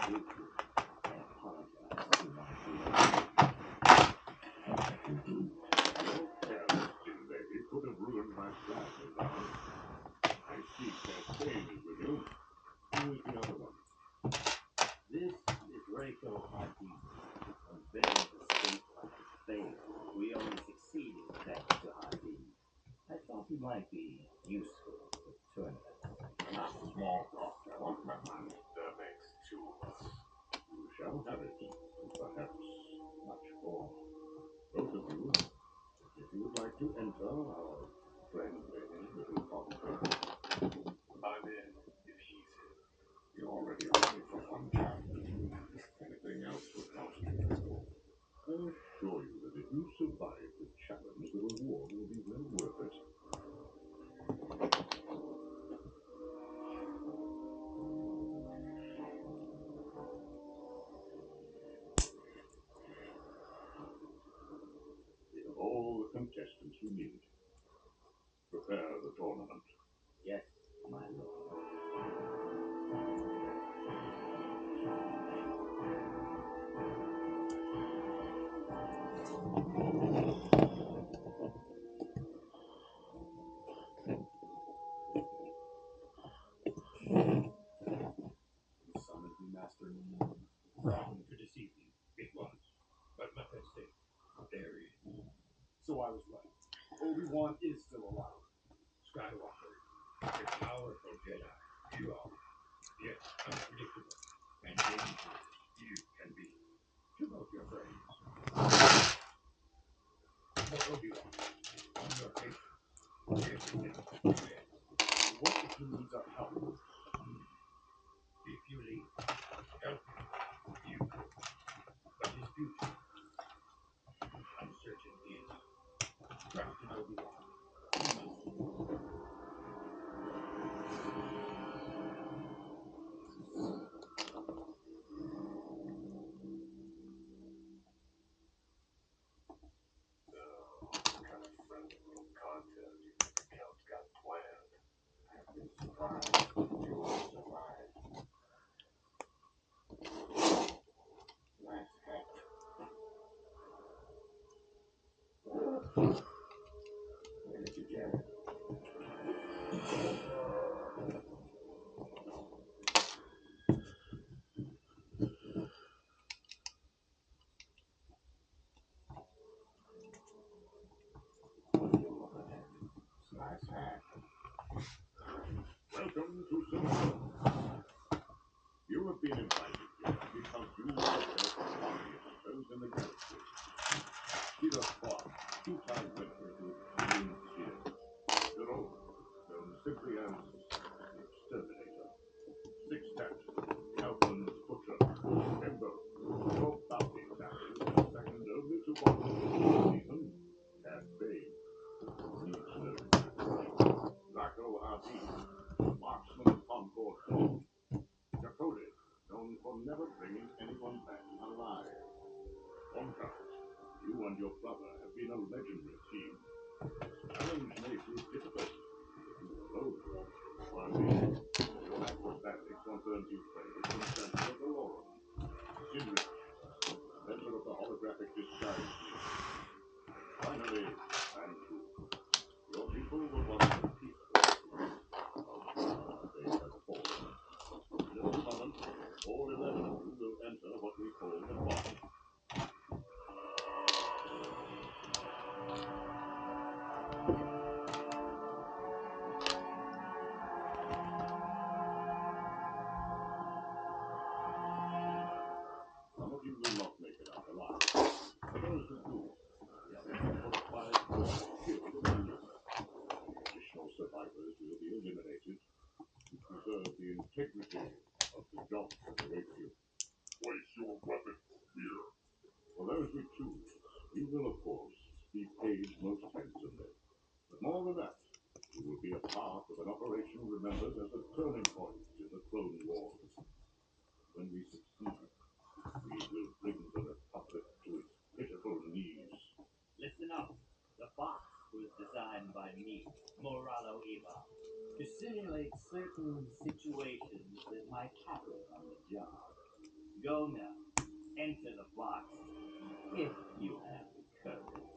Could have ruined my plan. I see Cascade is with you. Who is the other one? This is Reiko Haki, a very distinct thing. We only succeeded thanks to Haki. I thought he might be useful for tournaments. Not small talk, man. That makes two of us. You shall have it. Perhaps much more. Both of you, if you would like to enter our friendly little contest. I'm in if he's in. You're already on for one time. Anything else would cost you. I assure you that if you survive the challenge, the reward will be well worth it. We have all the contestants you need. Prepare the tournament. Yes, my lord. You summoned me, Master. Wrong to deceive you. It was. But let that stay. There he is. So I was right. Obi-Wan is still alive. Skywalker, a powerful Jedi. You are. Yet unpredictable and dangerous you can be. To both your friends. But Obi-Wan, your patience. Everything. What if he needs our help? If you leave, help him. You could. But his future, uncertain is. Trust in Obi-Wan. Welcome to Silver. You have been invited here because you are the strongest in the galaxy. Peter Spock, two-time winner of the Green Shield. Hero, known simply as the Exterminator. Six-Tat, Calvin's Butcher. Ember, your bounty assassin, second only to Bond. Stephen, Cat Bane. Draco R.D., Marksman Concord 4. Chakotay, known for never bringing anyone back alive. Homecast, you and your brother have been a legendary team. Challenge may prove difficult, but you will hold it. Marlene, your acrobatics once earned you praise from Chancellor Valorum. Sinrich, inventor of the holographic disguise. Finally, Manchu, your people were once peaceful. They have fallen. In a few moments, all 11 of you will enter what we call the box. Some of you will not make it out alive. For those who do, the sentence for the 5 will kill the minions. Additional survivors will be eliminated to preserve the integrity of the job that awaits you. Place your weapon here. For those we choose, you will, of course, be paid most handsomely. But more than that, you will be a part of an operation remembered as a turning point in the Clone Wars. When we succeed, we will bring the Republic to its pitiful knees. Listen up. The box was designed by me, Moralo Eva, to simulate certain situations that might happen on the job. Go now. Enter the box if you have the courage.